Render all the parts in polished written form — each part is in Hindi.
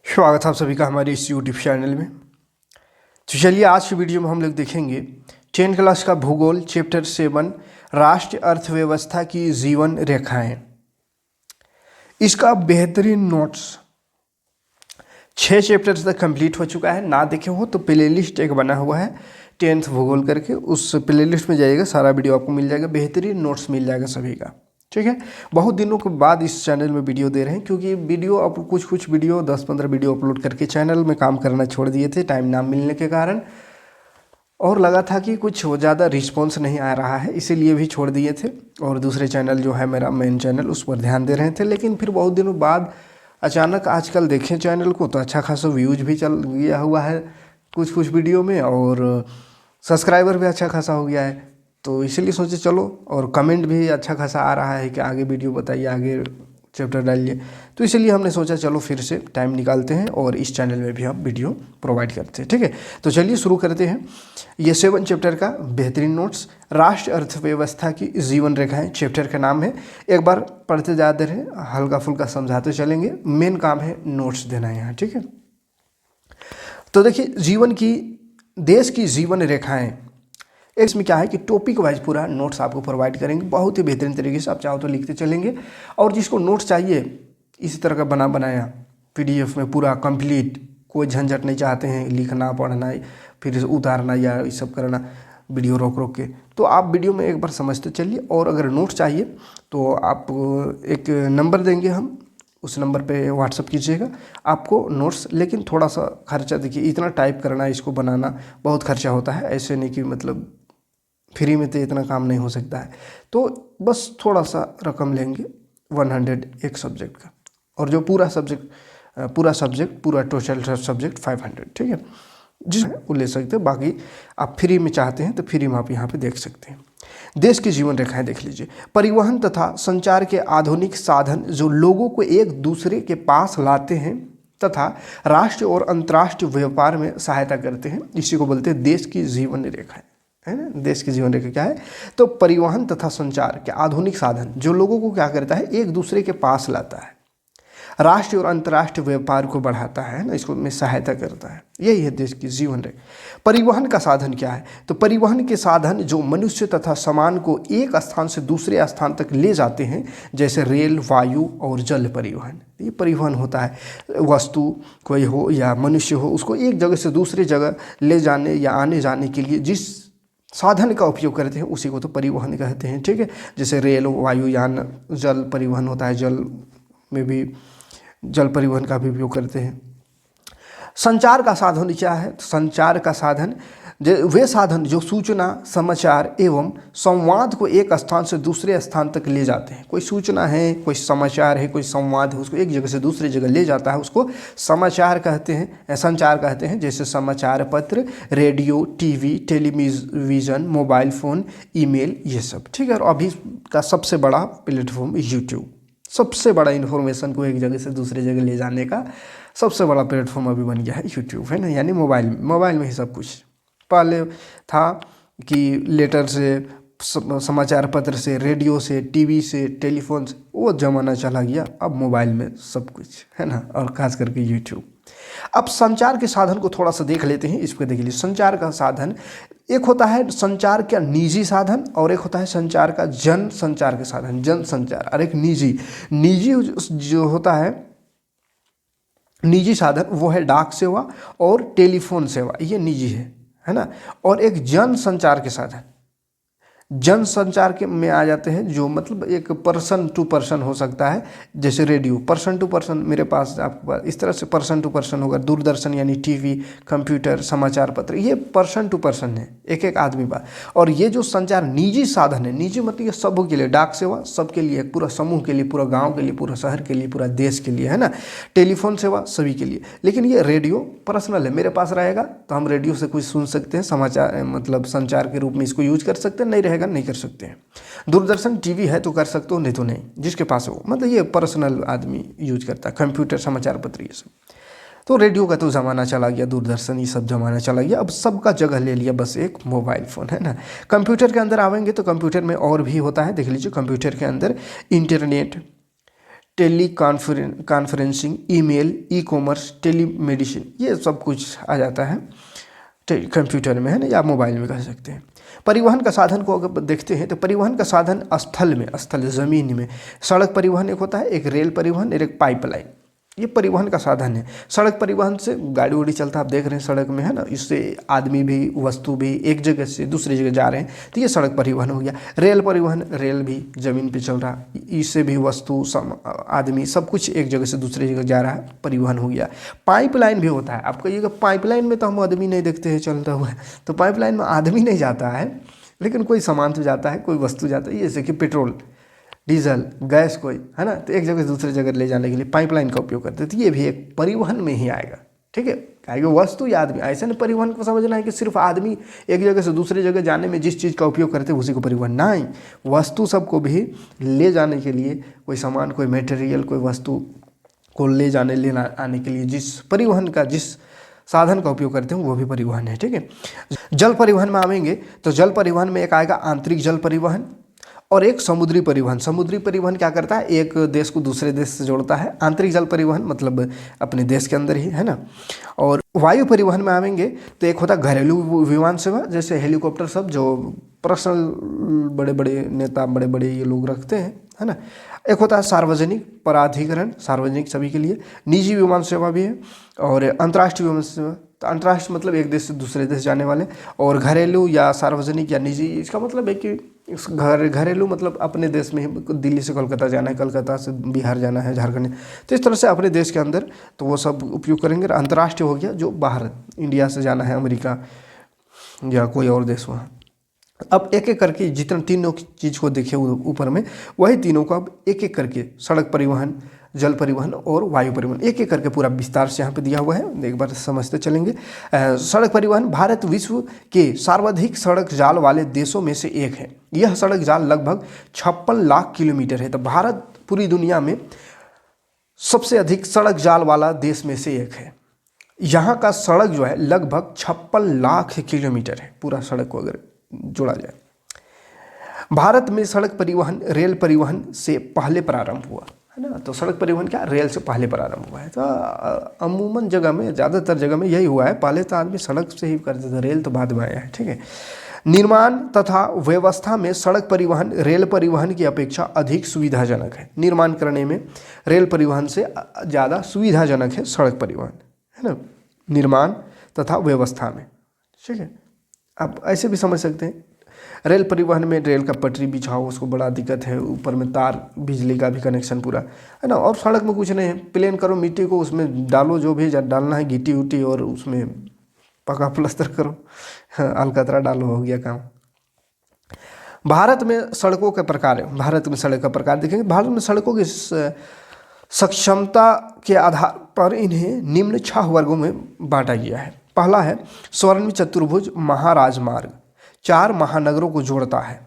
स्वागत है आप सभी का हमारे इस यूट्यूब चैनल में। तो चलिए आज की वीडियो में हम लोग देखेंगे 10th क्लास का भूगोल चैप्टर 7 राष्ट्रीय अर्थव्यवस्था की जीवन रेखाएं। इसका बेहतरीन नोट्स 6 चैप्टर्स तक कंप्लीट हो चुका है। ना देखे हो तो प्ले लिस्ट एक बना हुआ है 10th भूगोल करके, उस प्ले लिस्ट में जाइएगा, सारा वीडियो आपको मिल जाएगा, बेहतरीन नोट्स मिल जाएगा सभी का। ठीक है, बहुत दिनों के बाद इस चैनल में वीडियो दे रहे हैं क्योंकि वीडियो अब कुछ वीडियो 10-15 वीडियो अपलोड करके चैनल में काम करना छोड़ दिए थे टाइम ना मिलने के कारण, और लगा था कि कुछ ज़्यादा रिस्पॉन्स नहीं आ रहा है, इसीलिए भी छोड़ दिए थे। और दूसरे चैनल जो है मेरा मेन चैनल, उस पर ध्यान दे रहे थे। लेकिन फिर बहुत दिनों बाद अचानक आजकल देखें चैनल को तो अच्छा खासा व्यूज भी चल गया हुआ है कुछ वीडियो में, और सब्सक्राइबर भी अच्छा खासा हो गया है। तो इसीलिए सोचे चलो, और कमेंट भी अच्छा खासा आ रहा है कि आगे वीडियो बताइए, आगे चैप्टर डालिए। तो इसलिए हमने सोचा चलो फिर से टाइम निकालते हैं और इस चैनल में भी हम वीडियो प्रोवाइड करते हैं। ठीक है, तो चलिए शुरू करते हैं। ये 7 चैप्टर का बेहतरीन नोट्स राष्ट्रीय अर्थव्यवस्था की जीवन रेखाएं चैप्टर का नाम है। एक बार पढ़ते जाते रहे, हल्का फुल्का समझाते चलेंगे, मेन काम है नोट्स देना यहाँ। ठीक है, तो देखिए देश की जीवन रेखाएं, इसमें क्या है कि टॉपिक वाइज पूरा नोट्स आपको प्रोवाइड करेंगे बहुत ही बेहतरीन तरीके से। आप चाहो तो लिखते चलेंगे, और जिसको नोट्स चाहिए इसी तरह का बनाया पीडीएफ में पूरा कंप्लीट, कोई झंझट नहीं चाहते हैं लिखना पढ़ना फिर उतारना या ये सब करना वीडियो रोक के, तो आप वीडियो में एक बार समझते चलिए। और अगर नोट्स चाहिए तो आप एक नंबर देंगे हम, उस नंबर पे व्हाट्सअप कीजिएगा आपको नोट्स। लेकिन थोड़ा सा खर्चा, देखिए इतना टाइप करना, इसको बनाना बहुत खर्चा होता है, ऐसे नहीं कि मतलब फ्री में तो इतना काम नहीं हो सकता है। तो बस थोड़ा सा रकम लेंगे 100 एक सब्जेक्ट का, और जो पूरा सब्जेक्ट पूरा टोटल सब्जेक्ट 500। ठीक है, जिस वो ले सकते हैं, बाकी आप फ्री में चाहते हैं तो फ्री में आप यहाँ पे देख सकते हैं। देश की जीवन रेखाएं देख लीजिए। परिवहन तथा संचार के आधुनिक साधन जो लोगों को एक दूसरे के पास लाते हैं तथा राष्ट्रीय और अंतर्राष्ट्रीय व्यापार में सहायता करते हैं, इसी को बोलते हैं देश की जीवन रेखाएं, है ना। देश की जीवन रेखा क्या है? तो परिवहन तथा संचार के आधुनिक साधन जो लोगों को क्या करता है, एक दूसरे के पास लाता है, राष्ट्रीय और अंतर्राष्ट्रीय व्यापार को बढ़ाता है ना, इसको में सहायता करता है, यही है देश की जीवन रेखा। परिवहन का साधन क्या है? तो परिवहन के साधन जो मनुष्य तथा सामान को एक स्थान से दूसरे स्थान तक ले जाते हैं, जैसे रेल, वायु और जल परिवहन। ये परिवहन होता है, वस्तु कोई हो या मनुष्य हो, उसको एक जगह से दूसरी जगह ले जाने या आने जाने के लिए जिस साधन का उपयोग करते हैं उसी को तो परिवहन कहते हैं। ठीक है, जैसे रेल, वायुयान, जल परिवहन होता है, जल में भी जल परिवहन का भी उपयोग करते हैं। संचार का साधन क्या है? संचार का साधन वे साधन जो सूचना, समाचार एवं संवाद को एक स्थान से दूसरे स्थान तक ले जाते हैं। कोई सूचना है, कोई समाचार है, कोई संवाद है, उसको एक जगह से दूसरी जगह ले जाता है, उसको समाचार कहते हैं, संचार कहते हैं। जैसे समाचार पत्र, radio, TV, television, mobile phone, email, ये सब। ठीक है, और अभी का सबसे बड़ा प्लेटफॉर्म यूट्यूब, सबसे बड़ा इन्फॉर्मेशन को एक जगह से दूसरे जगह ले जाने का सबसे बड़ा प्लेटफॉर्म अभी बन गया है यूट्यूब, है ना। यानी मोबाइल में ही सब कुछ। पहले था कि लेटर से, समाचार पत्र से, रेडियो से, टीवी से, टेलीफोन से, वो ज़माना चला गया, अब मोबाइल में सब कुछ, है ना, और खास करके यूट्यूब। अब संचार के साधन को थोड़ा सा देख लेते हैं, इसको देख लीजिए। संचार का साधन एक होता है संचार का निजी साधन, और एक होता है संचार का जन संचार के साधन, जन संचार। और एक निजी जो होता है निजी साधन, वो है डाक सेवा और टेलीफोन सेवा, ये निजी है ना। और एक जन संचार के साधन, जन संचार के में आ जाते हैं जो मतलब एक पर्सन टू पर्सन हो सकता है, जैसे रेडियो पर्सन टू पर्सन, मेरे पास आपके पास, इस तरह से पर्सन टू पर्सन होगा। दूरदर्शन यानी टीवी, कंप्यूटर, समाचार पत्र, ये पर्सन टू पर्सन है, एक एक आदमी बात। और ये जो संचार निजी साधन है, निजी मतलब ये सबों के लिए, डाक सेवा सबके लिए, पूरा समूह के लिए, पूरा गाँव के लिए, पूरा शहर के लिए, पूरा देश के लिए, है ना। टेलीफोन सेवा सभी के लिए। लेकिन ये रेडियो पर्सनल है, मेरे पास रहेगा तो हम रेडियो से कुछ सुन सकते हैं, समाचार मतलब संचार के रूप में इसको यूज कर सकते हैं, नहीं रहेगा नहीं कर सकते हैं। दूरदर्शन टीवी है तो कर सकते हो, नहीं तो नहीं, जिसके पास हो, मतलब ये पर्सनल आदमी यूज करता है। कंप्यूटर, समाचार पत्र, ये सब। तो रेडियो का तो ज़माना चला गया, दूरदर्शन ये सब ज़माना चला गया, अब सबका जगह ले लिया बस एक मोबाइल फ़ोन, है ना। कंप्यूटर के अंदर आवेंगे तो कंप्यूटर में और भी होता है, देख लीजिए। कंप्यूटर के अंदर internet, teleconferencing, email, e commerce, telemedicine, ये सब कुछ आ जाता है कंप्यूटर में, है ना, या मोबाइल में कह सकते हैं। परिवहन का साधन को अगर देखते हैं तो परिवहन का साधन स्थल में, स्थल ज़मीन में सड़क परिवहन एक होता है, एक रेल परिवहन और एक पाइपलाइन, ये परिवहन का साधन है। सड़क परिवहन से गाड़ी उड़ी चलता है, आप देख रहे हैं सड़क में, है ना, इससे आदमी भी वस्तु भी एक जगह से दूसरी जगह जा रहे हैं, तो ये सड़क परिवहन हो गया। रेल परिवहन, रेल भी ज़मीन पे चल रहा, इससे भी वस्तु आदमी सब कुछ एक जगह से दूसरी जगह जा रहा है, परिवहन हो गया। पाइपलाइन भी होता है। आप कहिएगा पाइपलाइन में तो हम आदमी नहीं देखते हैं चलता हुआ, तो पाइपलाइन में आदमी नहीं जाता है, लेकिन कोई सामान तो जाता है, कोई वस्तु जाता है, जैसे कि पेट्रोल, डीजल, गैस कोई, है ना, तो एक जगह से दूसरी जगह ले जाने के लिए पाइपलाइन का उपयोग करते हैं, तो ये भी एक परिवहन में ही आएगा। ठीक है, क्योंकि वस्तु या आदमी, ऐसा नहीं परिवहन को समझना है कि सिर्फ आदमी एक जगह से दूसरी जगह जाने में जिस चीज़ का उपयोग करते हैं उसी को परिवहन, नहीं, वस्तु सबको भी ले जाने के लिए, कोई सामान, कोई मटेरियल, कोई वस्तु को ले आने के लिए जिस परिवहन का, जिस साधन का उपयोग करते हैं वो भी परिवहन है। ठीक है, जल परिवहन में आवेंगे तो जल परिवहन में एक आएगा आंतरिक जल परिवहन और एक समुद्री परिवहन। समुद्री परिवहन क्या करता है, एक देश को दूसरे देश से जोड़ता है। आंतरिक जल परिवहन मतलब अपने देश के अंदर ही, है ना। और वायु परिवहन में आवेंगे तो एक होता है घरेलू विमान सेवा, जैसे हेलीकॉप्टर सब जो पर्सनल बड़े बड़े नेता, बड़े बड़े ये लोग रखते हैं, है ना। एक होता है सार्वजनिक प्राधिकरण, सार्वजनिक सभी के लिए। निजी विमान सेवा भी है और अंतर्राष्ट्रीय विमान सेवा, तो अंतर्राष्ट्रीय मतलब एक देश से दूसरे देश जाने वाले, और घरेलू या सार्वजनिक या निजी, इसका मतलब है कि घरेलू मतलब अपने देश में ही, दिल्ली से कोलकाता जाना है, कलकत्ता से बिहार जाना है, झारखंड, तो इस तरह से अपने देश के अंदर तो वो सब उपयोग करेंगे। अंतर्राष्ट्रीय हो गया जो बाहर, इंडिया से जाना है अमेरिका या कोई और देश वहाँ। अब एक एक करके जितना तीनों चीज़ को देखे ऊपर में, वही तीनों को अब एक एक करके, सड़क परिवहन, जल परिवहन और वायु परिवहन, एक एक करके पूरा विस्तार से यहाँ पे दिया हुआ है, एक बार समझते चलेंगे। सड़क परिवहन, भारत विश्व के सर्वाधिक सड़क जाल वाले देशों में से एक है। यह सड़क जाल लगभग 56 लाख किलोमीटर है। तो भारत पूरी दुनिया में सबसे अधिक सड़क जाल वाला देश में से एक है। यहाँ का सड़क जो है लगभग 56 लाख किलोमीटर है, पूरा सड़क को अगर जोड़ा जाए। भारत में सड़क परिवहन रेल परिवहन से पहले प्रारंभ हुआ, है ना। तो सड़क परिवहन क्या, रेल से पहले प्रारंभ हुआ है। तो अमूमन जगह में, ज़्यादातर जगह में यही हुआ है, पहले तो आदमी सड़क से ही करते थे, रेल तो बाद में आया है। ठीक है, निर्माण तथा व्यवस्था में सड़क परिवहन रेल परिवहन की अपेक्षा अधिक सुविधाजनक है। निर्माण करने में रेल परिवहन से ज़्यादा सुविधाजनक है सड़क परिवहन, है ना, निर्माण तथा व्यवस्था में। ठीक है, आप ऐसे भी समझ सकते हैं, रेल परिवहन में रेल का पटरी बिछाओ, उसको बड़ा दिक्कत है, ऊपर में तार, बिजली का भी कनेक्शन पूरा, है ना। और सड़क में कुछ नहीं है, प्लेन करो, मिट्टी को उसमें डालो, जो भी डालना है, गिट्टी उट्टी, और उसमें पक्का प्लास्टर करो, अलकतरा डालो, हो गया काम। भारत में सड़कों के प्रकार है, भारत में सड़क का प्रकार देखेंगे। भारत में सड़कों की सक्षमता के आधार पर इन्हें निम्न 6 वर्गों में बांटा गया है। पहला है स्वर्णिम चतुर्भुज महाराजमार्ग, 4 महानगरों को जोड़ता है।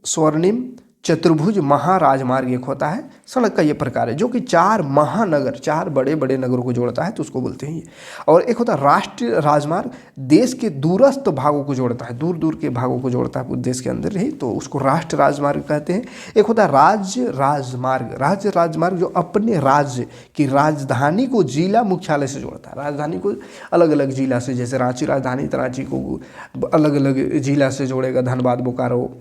स्वर्णिम चतुर्भुज महाराजमार्ग एक होता है, सड़क का ये प्रकार है जो कि 4 महानगर, 4 बड़े बड़े नगरों को जोड़ता है, तो उसको बोलते हैं ये। और एक होता है राष्ट्रीय राजमार्ग, देश के दूरस्थ भागों को जोड़ता है, दूर दूर के भागों को जोड़ता है पूरे देश के अंदर ही, तो उसको राष्ट्रीय राजमार्ग कहते हैं। एक होता है राज्य राजमार्ग, राज्य राजमार्ग जो अपने राज्य की राजधानी को जिला मुख्यालय से जोड़ता है, राजधानी को अलग अलग जिला से, जैसे रांची राजधानी, तो रांची को अलग अलग जिला से जोड़ेगा, धनबाद, बोकारो,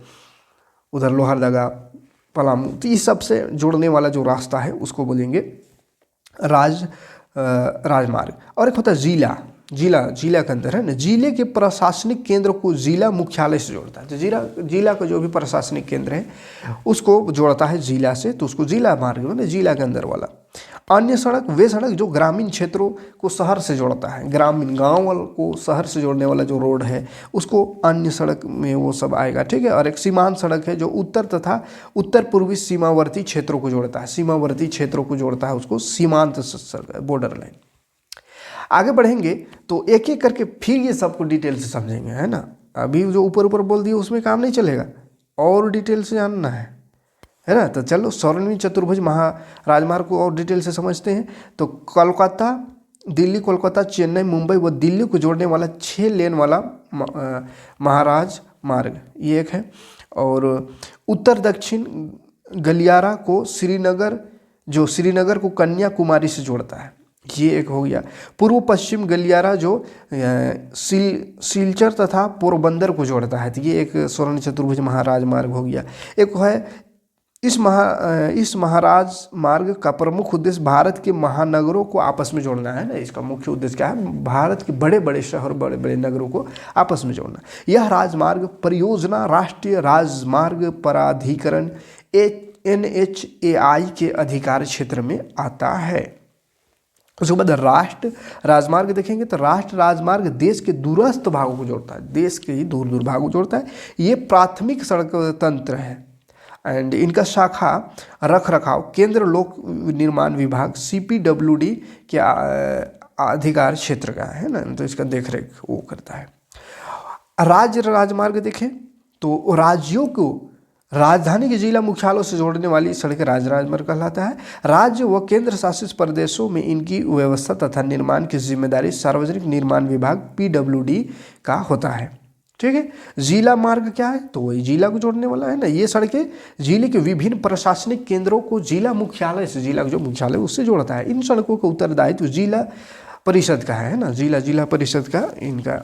उधर लोहरदगा, पलामू, तो इस सब से जोड़ने वाला जो रास्ता है उसको बोलेंगे राजमार्ग। और एक होता है जिला के अंदर, है ना, जिले के प्रशासनिक केंद्र को जिला मुख्यालय से जोड़ता है। तो जिला का जो भी प्रशासनिक केंद्र है उसको जोड़ता है जिला से, तो उसको जिला मार्ग, मतलब जिला के अंदर वाला। अन्य सड़क वे सड़क जो ग्रामीण क्षेत्रों को शहर से जोड़ता है, ग्रामीण गांव वालों को शहर से जोड़ने वाला जो रोड है उसको अन्य सड़क में वो सब आएगा। ठीक है, और एक सीमांत सड़क है जो उत्तर तथा उत्तर पूर्वी सीमावर्ती क्षेत्रों को जोड़ता है, सीमावर्ती क्षेत्रों को जोड़ता है, उसको सीमांत सड़क, बॉर्डर लाइन। आगे बढ़ेंगे तो एक एक करके फिर ये सबको डिटेल से समझेंगे, है ना। अभी जो ऊपर ऊपर बोल दिए उसमें काम नहीं चलेगा, और डिटेल से जानना है ना। तो चलो स्वर्णिम चतुर्भुज महाराजमार्ग को और डिटेल से समझते हैं। तो कोलकाता, दिल्ली, कोलकाता, चेन्नई, मुंबई व दिल्ली को जोड़ने वाला 6 लेन वाला महाराज मार्ग ये एक है। और उत्तर दक्षिण गलियारा को श्रीनगर, जो श्रीनगर को कन्याकुमारी से जोड़ता है, ये एक हो गया। पूर्व पश्चिम गलियारा जो सिलचर तथा पोरबंदर को जोड़ता है, तो ये एक स्वर्ण चतुर्भुज महाराजमार्ग हो गया। एक है इस महाराज मार्ग का प्रमुख उद्देश्य भारत के महानगरों को आपस में जोड़ना है ना। इसका मुख्य उद्देश्य क्या है? भारत के बड़े बड़े शहर, बड़े बड़े नगरों को आपस में जोड़ना। यह राजमार्ग परियोजना राष्ट्रीय राजमार्ग प्राधिकरण NHAI के अधिकार क्षेत्र में आता है। उसके बाद राष्ट्र राजमार्ग देखेंगे तो राष्ट्र राजमार्ग देश के दूरस्थ भागों को जोड़ता है, देश के ही दूर दूर भागों को जोड़ता है। ये प्राथमिक सड़क तंत्र है एंड इनका शाखा रख रखाव केंद्र लोक निर्माण विभाग CPWD के अधिकार क्षेत्र का है ना, तो इसका देखरेख वो करता है। राज्य राजमार्ग देखें तो राज्यों को राजधानी के जिला मुख्यालयों से जोड़ने वाली सड़क राज्य राजमार्ग कहलाता है। राज्य व केंद्र शासित प्रदेशों में इनकी व्यवस्था तथा निर्माण की जिम्मेदारी सार्वजनिक निर्माण विभाग PWD का होता है। ठीक है। जिला मार्ग क्या है? तो वही जिला को जोड़ने वाला है ना। ये सड़कें जिले के विभिन्न प्रशासनिक केंद्रों को जिला मुख्यालय से, जिला जो मुख्यालय उससे जोड़ता है। इन सड़कों का उत्तरदायित्व जिला परिषद का है ना, जिला परिषद का इनका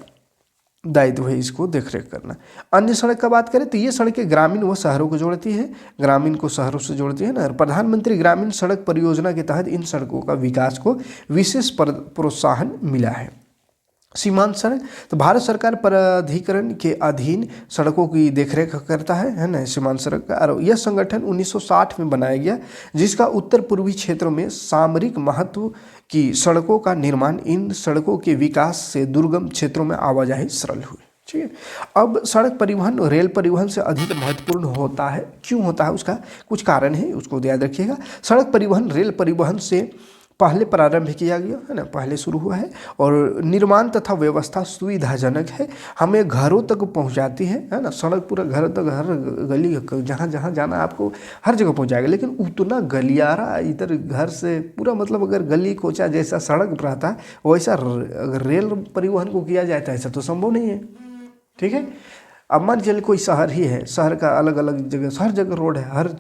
दायित्व है इसको देखरेख करना। अन्य सड़क का बात करें तो ये सड़कें ग्रामीण व शहरों को जोड़ती है, ग्रामीण को शहरों से जोड़ती है ना। प्रधानमंत्री ग्रामीण सड़क परियोजना के तहत इन सड़कों का विकास को विशेष प्रोत्साहन मिला है। सीमांत सड़क तो भारत सरकार प्राधिकरण के अधीन सड़कों की देखरेख करता है ना, सीमांत सड़क का। और यह संगठन 1960 में बनाया गया, जिसका उत्तर पूर्वी क्षेत्रों में सामरिक महत्व की सड़कों का निर्माण। इन सड़कों के विकास से दुर्गम क्षेत्रों में आवाजाही सरल हुई। ठीक है। अब सड़क परिवहन रेल परिवहन से अधिक महत्वपूर्ण होता है। क्यों होता है? उसका कुछ कारण है, उसको याद रखिएगा। सड़क परिवहन रेल परिवहन से पहले प्रारंभ किया गया है ना, पहले शुरू हुआ है। और निर्माण तथा व्यवस्था सुविधाजनक है, हमें घरों तक पहुंचाती है ना। सड़क पूरा घर तक, हर गली जहाँ जहाँ जाना आपको हर जगह पहुंचाएगा। लेकिन उतना गलियारा इधर घर से पूरा, मतलब अगर गली कोचा जैसा सड़क रहता है वैसा अगर रेल परिवहन को किया जाए तो ऐसा तो संभव नहीं है। ठीक है। अब मान चलिए कोई शहर ही है, शहर का अलग अलग जगह, हर जगह रोड है, हर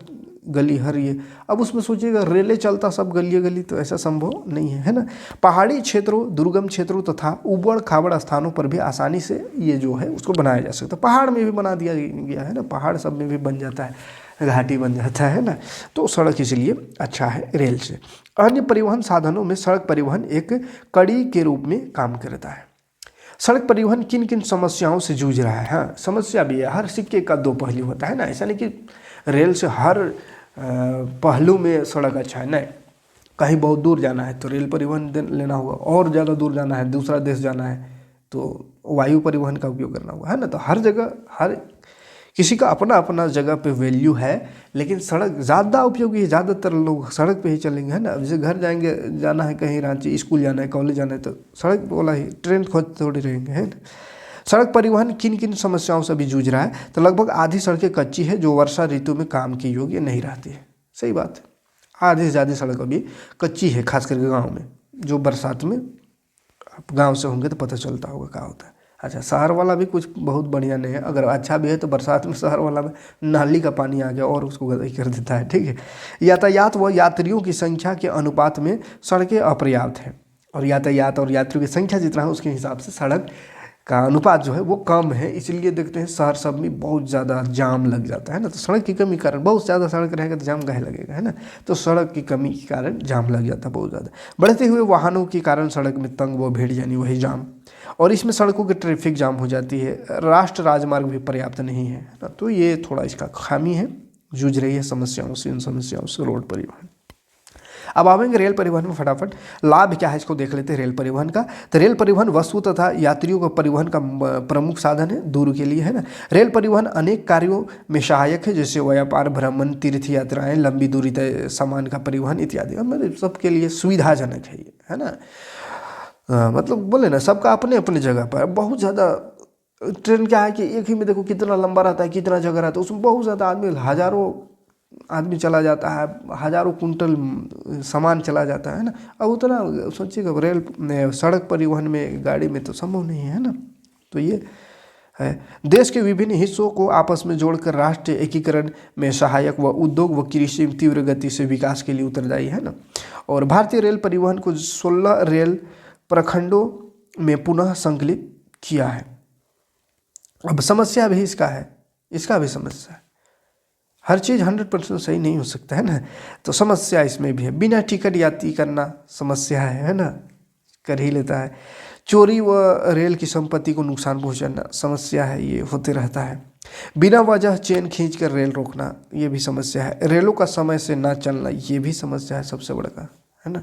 गली हर ये, अब उसमें सोचिएगा रेले चलता सब गली गली, तो ऐसा संभव नहीं है ना। पहाड़ी क्षेत्रों, दुर्गम क्षेत्रों तथा उबड़ खाबड़ स्थानों पर भी आसानी से ये जो है उसको बनाया जा सकता है। पहाड़ में भी बना दिया गया है ना, पहाड़ सब में भी बन जाता है, घाटी बन जाता है ना। तो सड़क इसलिए अच्छा है रेल से। अन्य परिवहन साधनों में सड़क परिवहन एक कड़ी के रूप में काम करता है। सड़क परिवहन किन किन समस्याओं से जूझ रहा है? हाँ, समस्या भी है, हर सिक्के का दो पहलू होता है ना। ऐसा नहीं कि रेल से हर पहलू में सड़क अच्छा है, नहीं। कहीं बहुत दूर जाना है तो रेल परिवहन लेना होगा, और ज़्यादा दूर जाना है, दूसरा देश जाना है तो वायु परिवहन का उपयोग करना होगा, है ना। तो हर जगह हर किसी का अपना अपना जगह पे वैल्यू है, लेकिन सड़क ज़्यादा उपयोगी है। ज़्यादातर लोग सड़क पे ही चलेंगे, है ना। जैसे घर जाएंगे, जाना है कहीं रांची, स्कूल जाना है, कॉलेज जाना है, तो सड़क वाला ही, ट्रेन खोज थोड़ी रहेंगे, है ना। सड़क परिवहन किन किन समस्याओं से भी जूझ रहा है? तो लगभग आधी सड़कें कच्ची है जो वर्षा ऋतु में काम के योग्य नहीं रहती है। सही बात है, आधी से ज़्यादा सड़क अभी कच्ची है, खास करके गाँव में, जो बरसात में आप गाँव से होंगे तो पता चलता होगा क्या होता है। अच्छा, शहर वाला भी कुछ बहुत बढ़िया नहीं है, अगर अच्छा भी है तो बरसात में शहर वाला में नाली का पानी आ गया और उसको गंदा कर देता है। ठीक है। यातायात व यात्रियों की संख्या के अनुपात में सड़कें अपर्याप्त हैं, और यातायात और यात्रियों की संख्या जितना है उसके हिसाब से सड़क का अनुपात जो है वो कम है। इसलिए देखते हैं शहर सब में बहुत ज़्यादा जाम लग जाता है ना। तो सड़क की कमी के कारण, बहुत ज़्यादा सड़क रहेगा तो जाम काहे लगेगा, है ना। तो सड़क की कमी के कारण जाम लग जाता है बहुत ज़्यादा। बढ़ते हुए वाहनों के कारण सड़क में तंग व भीड़, यानी वही जाम, और इसमें सड़कों की ट्रैफिक जाम हो जाती है। राष्ट्रीय राजमार्ग भी पर्याप्त नहीं है ना। तो ये थोड़ा इसका खामी है, जूझ रही है समस्याओं से, इन समस्याओं से रोड परिवहन। अब आवेंगे रेल परिवहन में फटाफट। लाभ क्या है इसको देख लेते हैं रेल परिवहन का। तो रेल परिवहन वस्तु तथा यात्रियों का परिवहन का प्रमुख साधन है, दूर के लिए, है ना। रेल परिवहन अनेक कार्यों में सहायक है, जैसे व्यापार, भ्रमण, तीर्थ यात्राएं, लंबी दूरी तय सामान का परिवहन इत्यादि। मतलब सबके लिए सुविधाजनक है ये, है ना। मतलब बोले ना, सबका अपने अपने जगह पर। बहुत ज़्यादा ट्रेन क्या है कि एक ही में देखो कितना लंबा रहता है, कितना जगह रहता है, उसमें बहुत ज़्यादा आदमी, हज़ारों आदमी चला जाता है, हज़ारों कुंटल सामान चला जाता है ना। अब उतना सोचिएगा रेल सड़क परिवहन में, गाड़ी में तो संभव नहीं है ना। तो ये है। देश के विभिन्न हिस्सों को आपस में जोड़कर राष्ट्रीय एकीकरण में सहायक व उद्योग व कृषि में तीव्र गति से विकास के लिए उत्तरदायी है ना। और भारतीय रेल परिवहन को 16 रेल प्रखंडों में पुनः संकलित किया है। अब समस्या भी इसका भी समस्या है। हर चीज़ 100% सही नहीं हो सकता है ना, तो समस्या इसमें भी है। बिना टिकट यात्री करना समस्या है ना, कर ही लेता है। चोरी व रेल की संपत्ति को नुकसान पहुंचाना समस्या है, ये होते रहता है। बिना वजह चेन खींचकर रेल रोकना, ये भी समस्या है। रेलों का समय से ना चलना, ये भी समस्या है सबसे बड़ा का, है ना।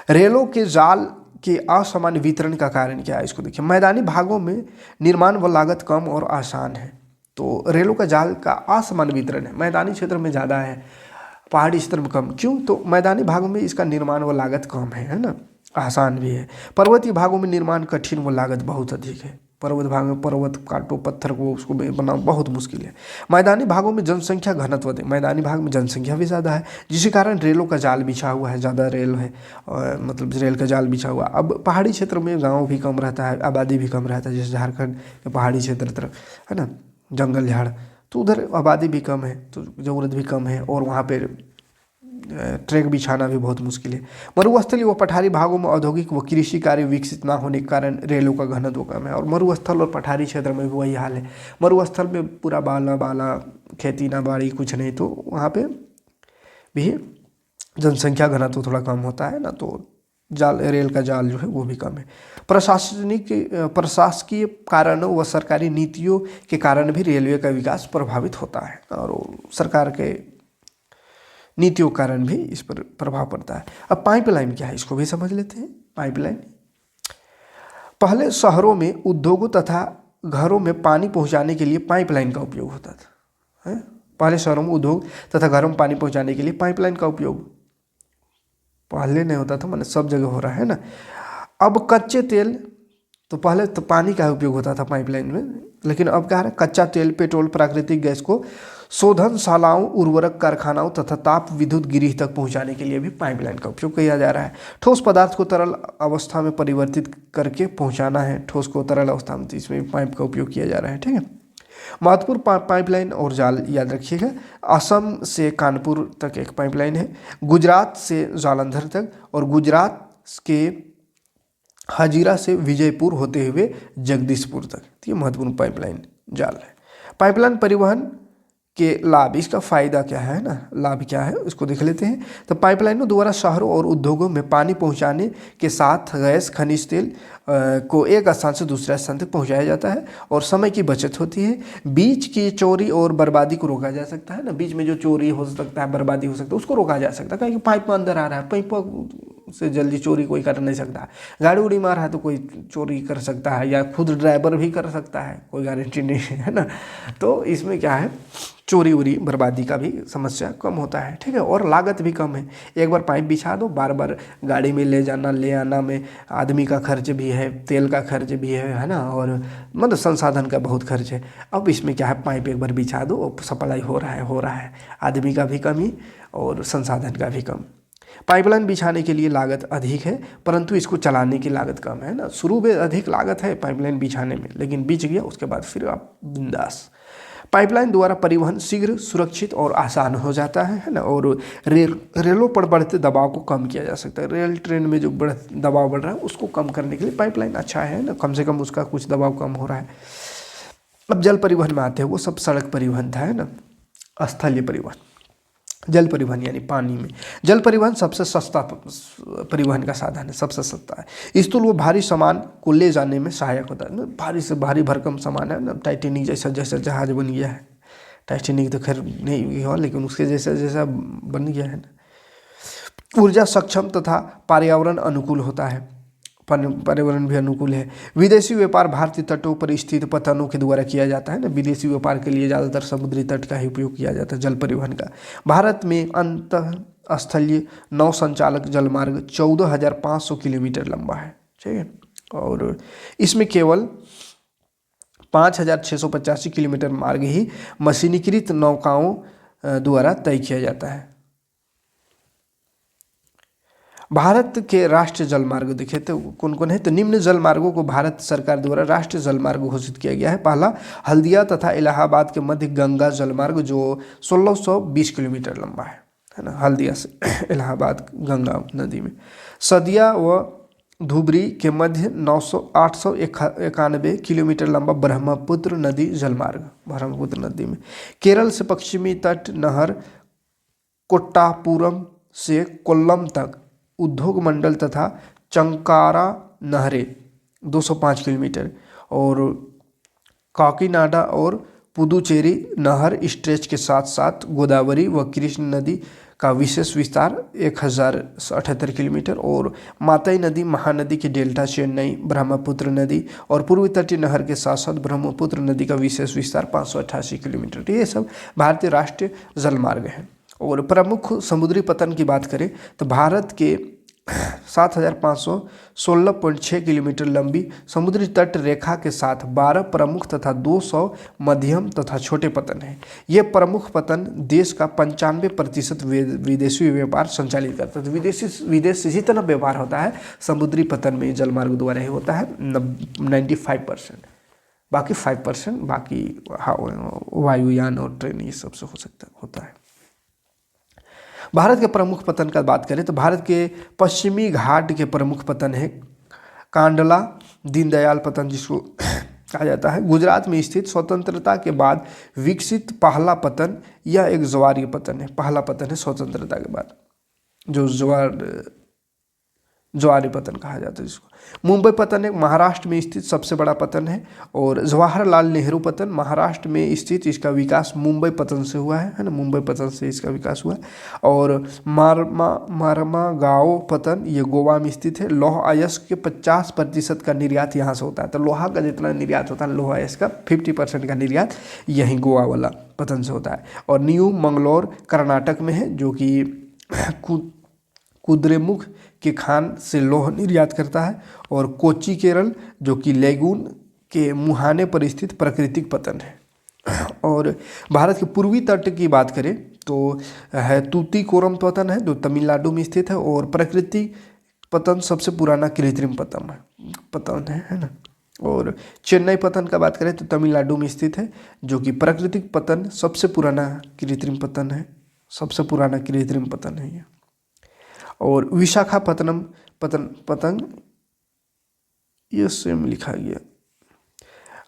रेलों के जाल के असामान्य वितरण का कारण क्या है, इसको देखिए। मैदानी भागों में निर्माण व लागत कम और आसान है, तो रेलों का जाल का असामान्य वितरण है। मैदानी क्षेत्र में ज़्यादा है, पहाड़ी क्षेत्र में कम। क्यों? तो मैदानी भागों में इसका निर्माण व लागत कम है ना, आसान भी है। पर्वतीय भागों में निर्माण कठिन व लागत बहुत अधिक है। पर्वत भाग में पर्वत काटो, पत्थर को उसको बनाना बहुत मुश्किल है। मैदानी भागों में जनसंख्या घनत्व अधिक, मैदानी भाग में जनसंख्या भी ज़्यादा है, जिसके कारण रेलों का जाल बिछा हुआ है, ज़्यादा रेल है, और मतलब रेल का जाल बिछा हुआ। अब पहाड़ी क्षेत्र में गाँव भी कम रहता है, आबादी भी कम रहता है, जैसे झारखंड के पहाड़ी क्षेत्र तरफ है ना, जंगल झाड़, तो उधर आबादी भी कम है, तो ज़रूरत भी कम है, और वहाँ पर ट्रैक बिछाना भी बहुत मुश्किल है। मरुस्थलीय व पठारी भागों में औद्योगिक व कृषि कार्य विकसित न होने के कारण रेलों का घनत्व कम है। और मरुस्थल और पठारी क्षेत्र में भी वही हाल है। मरुस्थल में पूरा बाला खेती ना बाड़ी कुछ नहीं, तो वहाँ पे भी जनसंख्या घनत्व थोड़ा कम होता है ना, तो रेल का जाल जो है वो भी कम है। प्रशासकीय कारणों व सरकारी नीतियों के कारण भी रेलवे का विकास प्रभावित होता है, और सरकार के नीतियों के कारण भी इस पर प्रभाव पड़ता है। अब पाइपलाइन क्या है, इसको भी समझ लेते हैं। पाइपलाइन, पहले शहरों में उद्योगों तथा घरों में पानी पहुंचाने के लिए पाइपलाइन का उपयोग होता था, है। पहले शहरों में उद्योग तथा घरों में पानी पहुंचाने के लिए पाइपलाइन का उपयोग पहले नहीं होता था, मतलब सब जगह हो रहा है ना। अब कच्चे तेल, तो पहले तो पानी का उपयोग होता था पाइपलाइन में, लेकिन अब क्या है, कच्चा तेल, पेट्रोल, प्राकृतिक गैस को शोधनशालाओं, उर्वरक कारखानाओं तथा ताप विद्युत गृह तक पहुंचाने के लिए भी पाइपलाइन का उपयोग किया जा रहा है। ठोस पदार्थ को तरल अवस्था में परिवर्तित करके पहुंचाना है, ठोस को तरल अवस्था में, तो इसमें पाइप का उपयोग किया जा रहा है, ठीक है। महत्वपूर्ण पाइपलाइन और जाल याद रखिएगा। असम से कानपुर तक एक पाइपलाइन है, गुजरात से जालंधर तक, और गुजरात के हजीरा से विजयपुर होते हुए जगदीशपुर तक, ये महत्वपूर्ण पाइपलाइन जाल है। पाइपलाइन परिवहन के लाभ, इसका फ़ायदा क्या है ना, लाभ क्या है उसको देख लेते हैं। तो पाइपलाइनों द्वारा शहरों और उद्योगों में पानी पहुंचाने के साथ गैस, खनिज तेल को एक स्थान से दूसरे स्थान तक पहुंचाया जाता है, और समय की बचत होती है। बीच की चोरी और बर्बादी को रोका जा सकता है ना, बीच में जो चोरी हो सकता है, बर्बादी हो सकता है, उसको रोका जा सकता है, क्योंकि पाइप में अंदर आ रहा है, पाइप से जल्दी चोरी कोई कर नहीं सकता। गाड़ी उड़ी मार है तो कोई चोरी कर सकता है, या खुद ड्राइवर भी कर सकता है, कोई गारंटी नहीं है ना। तो इसमें क्या है, चोरी उरी बर्बादी का भी समस्या कम होता है, ठीक है, और लागत भी कम है। एक बार पाइप बिछा दो, बार बार गाड़ी में ले जाना ले आना में आदमी का खर्च भी है, तेल का खर्च भी है ना, और मतलब संसाधन का बहुत खर्च है। अब इसमें क्या है, पाइप एक बार बिछा दो, सप्लाई हो रहा है, आदमी का भी कमी और संसाधन का भी कम। पाइपलाइन बिछाने के लिए लागत अधिक है, परंतु इसको चलाने की लागत कम है ना। शुरू में अधिक लागत है पाइपलाइन बिछाने में, लेकिन बिछ गया उसके बाद फिर आप बिंदास। पाइपलाइन द्वारा परिवहन शीघ्र, सुरक्षित और आसान हो जाता है ना, और रेलों पर बढ़ते दबाव को कम किया जा सकता है। रेल ट्रेन में जो दबाव बढ़ रहा है उसको कम करने के लिए पाइपलाइन अच्छा है ना, कम से कम उसका कुछ दबाव कम हो रहा है। अब जल परिवहन में आते हैं, वो सब सड़क परिवहन था, है ना। स्थलीय परिवहन, जल परिवहन यानी पानी में। जल परिवहन सबसे सस्ता परिवहन का साधन है, सबसे सस्ता है। स्थूल वो भारी सामान को ले जाने में सहायक होता है ना, भारी से भारी भरकम सामान है ना, टाइटेनिक जैसा जहाज बन गया है। टाइटेनिक तो खैर नहीं हुआ, लेकिन उसके जैसा बन गया है ना। ऊर्जा सक्षम तथा पर्यावरण अनुकूल होता है, पर्यावरण भी अनुकूल है। विदेशी व्यापार भारतीय तटों पर स्थित पतनों के द्वारा किया जाता है ना, विदेशी व्यापार के लिए ज़्यादातर समुद्री तट का ही उपयोग किया जाता है जल परिवहन का। भारत में अंतः स्थलीय नौ संचालक जलमार्ग 14,500 किलोमीटर लंबा है, ठीक है, और इसमें केवल 5,685 किलोमीटर मार्ग ही मशीनीकृत नौकाओं द्वारा तय किया जाता है। भारत के राष्ट्रीय जलमार्ग देखें तो कौन कौन है, तो निम्न जलमार्गों को भारत सरकार द्वारा राष्ट्रीय जलमार्ग घोषित किया गया है। पहला हल्दिया तथा इलाहाबाद के मध्य गंगा जलमार्ग जो 1620 किलोमीटर लंबा है ना, हल्दिया से इलाहाबाद गंगा नदी में। सदिया व धुबरी के मध्य 891 किलोमीटर लंबा ब्रह्मपुत्र नदी जलमार्ग, ब्रह्मपुत्र नदी में। केरल से पश्चिमी तट नहर कोट्टापुरम से कोल्लम तक उद्योग मंडल तथा चंकारा नहरें 205 किलोमीटर, और काकीनाडा और पुदुचेरी नहर स्ट्रेच के साथ साथ गोदावरी व कृष्ण नदी का विशेष विस्तार 1078 किलोमीटर, और मातई नदी महानदी के डेल्टा चेन्नई ब्रह्मपुत्र नदी और पूर्वी तटीय नहर के साथ साथ ब्रह्मपुत्र नदी का विशेष विस्तार 588 किलोमीटर। तो ये सब भारतीय राष्ट्रीय जलमार्ग हैं। और प्रमुख समुद्री पतन की बात करें तो भारत के 7516.6 किलोमीटर लंबी समुद्री तट रेखा के साथ 12 प्रमुख तथा 200 मध्यम तथा छोटे पतन हैं। ये प्रमुख पतन देश का 95% विदेशी व्यापार संचालित करता है। तो विदेश से जितना व्यापार होता है समुद्री पतन में जलमार्ग द्वारा ही होता है 95%। बाकी 5% बाकी वायुयान और ट्रेन ये सबसे होता है। भारत के प्रमुख पतन का बात करें तो भारत के पश्चिमी घाट के प्रमुख पतन है कांडला दीनदयाल पतन जिसको कहा जाता है। गुजरात में स्थित स्वतंत्रता के बाद विकसित पहला पतन यह एक ज्वारीय पतन है। पहला पतन है स्वतंत्रता के बाद जो ज्वारीय पतन कहा जाता है जिसको। मुंबई पतन एक महाराष्ट्र में स्थित सबसे बड़ा पतन है, और जवाहरलाल नेहरू पतन महाराष्ट्र में स्थित, इसका विकास मुंबई पतन से हुआ है ना, मुंबई पतन से इसका विकास हुआ है। और मारमागाओ पतन ये गोवा में स्थित है। लौह अयस्क के 50% का निर्यात यहाँ से होता है। तो लोहा का जितना निर्यात होता है लौह अयस्क का 50% का निर्यात यहीं गोवा वाला पतन से होता है। और न्यू मंगलोर कर्नाटक में है जो कि कुद्रेमुख के खान से लौह निर्यात करता है। और कोच्चि केरल जो कि लेगून के मुहाने पर स्थित प्राकृतिक पतन है। और भारत के पूर्वी तट की बात करें तो है तूतीकोरम पतन है जो तमिलनाडु में स्थित है, और प्राकृतिक पतन सबसे पुराना कृत्रिम पतन है ना। और चेन्नई पतन का बात करें तो तमिलनाडु में स्थित है जो कि प्राकृतिक पतन सबसे पुराना कृत्रिम पतन है ये। और विशाखापत्तनम पतन ये सेम लिखा गया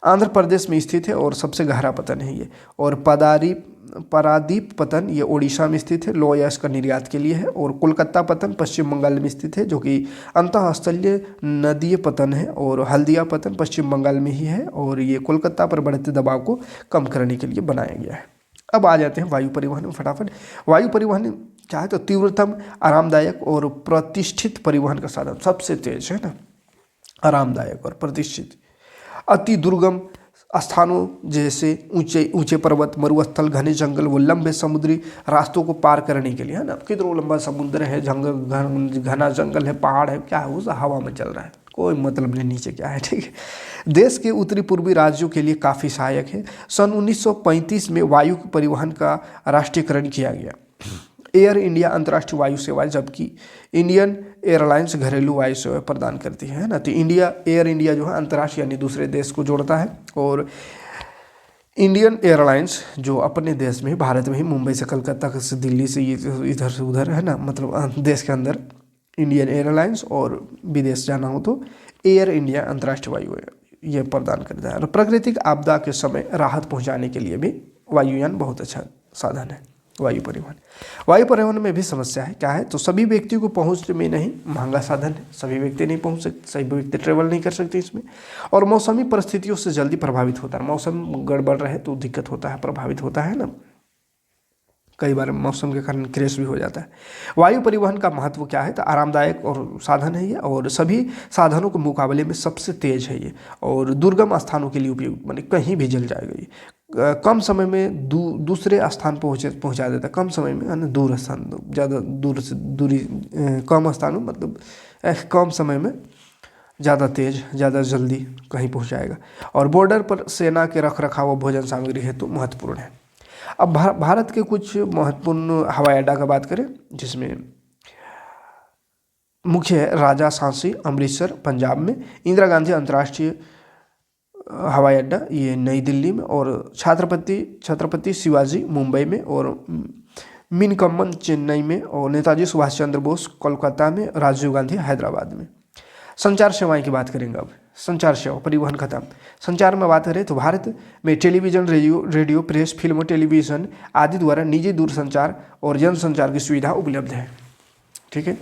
आंध्र प्रदेश में स्थित है और सबसे गहरा पतन है ये। और पारादीप पतन ये ओडिशा में स्थित है, लौह अयस्क का निर्यात के लिए है। और कोलकाता पतन पश्चिम बंगाल में स्थित है जो कि अंतःस्थलीय नदीय पतन है। और हल्दिया पतन पश्चिम बंगाल में ही है, और ये कोलकाता पर बढ़ते दबाव को कम करने के लिए बनाया गया है। अब आ जाते हैं वायु परिवहन में फटाफट। वायु परिवहन क्या है तो तीव्रतम, आरामदायक और प्रतिष्ठित परिवहन का साधन, सबसे तेज है ना, आरामदायक और प्रतिष्ठित। अति दुर्गम स्थानों जैसे ऊंचे पर्वत, मरुस्थल, घने जंगल व लंबे समुद्री रास्तों को पार करने के लिए है ना। कितना लंबा समुद्र है, जंगल, घना जंगल है, पहाड़ है, क्या है उस हवा में चल रहा है, कोई मतलब नहीं नीचे क्या है, ठीक है। देश के उत्तरी पूर्वी राज्यों के लिए काफ़ी सहायक है। सन 1935 में वायु परिवहन का राष्ट्रीयकरण किया गया। एयर इंडिया अंतर्राष्ट्रीय वायु सेवाएं, जबकि इंडियन एयरलाइंस घरेलू वायु सेवाएं प्रदान करती है ना। तो एयर इंडिया जो है अंतर्राष्ट्रीय यानी दूसरे देश को जोड़ता है, और इंडियन एयरलाइंस जो अपने देश में भारत में ही मुंबई से कलकत्ता से दिल्ली से इधर से उधर है ना, मतलब देश के अंदर इंडियन एयरलाइंस, और विदेश जाना हो तो एयर इंडिया अंतर्राष्ट्रीय वायु ये प्रदान करता है। और प्राकृतिक आपदा के समय राहत पहुंचाने के लिए भी वायुयान बहुत अच्छा साधन है। वायु परिवहन में भी समस्या है, क्या है तो सभी व्यक्तियों को पहुंच में नहीं, महंगा साधन है, सभी व्यक्ति नहीं पहुंच सकते, सभी व्यक्ति ट्रेवल नहीं कर सकते इसमें। और मौसमी परिस्थितियों से जल्दी प्रभावित होता है, मौसम गड़बड़ रहे तो दिक्कत होता है, प्रभावित होता है ना, कई बार मौसम के कारण क्रैश भी हो जाता है। वायु परिवहन का महत्व क्या है तो आरामदायक और साधन है ये, और सभी साधनों के मुकाबले में सबसे तेज है ये, और दुर्गम स्थानों के लिए उपयुक्त, माने कहीं भी जल जाएगा ये, कम समय में दूसरे स्थान पहुंचा देता है, कम समय में है ना, दूर स्थान, ज़्यादा दूर से दूरी, कम स्थानों मतलब कम समय में ज़्यादा तेज, ज़्यादा जल्दी कहीं पहुंचाएगा। और बॉर्डर पर सेना के रख रखाव भोजन सामग्री हेतु महत्वपूर्ण है। अब भारत के कुछ महत्वपूर्ण हवाई अड्डा का बात करें जिसमें मुख्य है राजा सांची अमृतसर पंजाब में, इंदिरा गांधी अंतर्राष्ट्रीय हवाई अड्डा ये नई दिल्ली में, और छत्रपति शिवाजी मुंबई में, और मिनकम्मन चेन्नई में, और नेताजी सुभाष चंद्र बोस कोलकाता में, राजीव गांधी हैदराबाद में। संचार सेवाएं की बात करेंगे अब। संचार सेवा, परिवहन खत्म। संचार में बात करें तो भारत में television, radio, press, film, television आदि द्वारा निजी दूरसंचार और जनसंचार की सुविधा उपलब्ध है। ठीक है,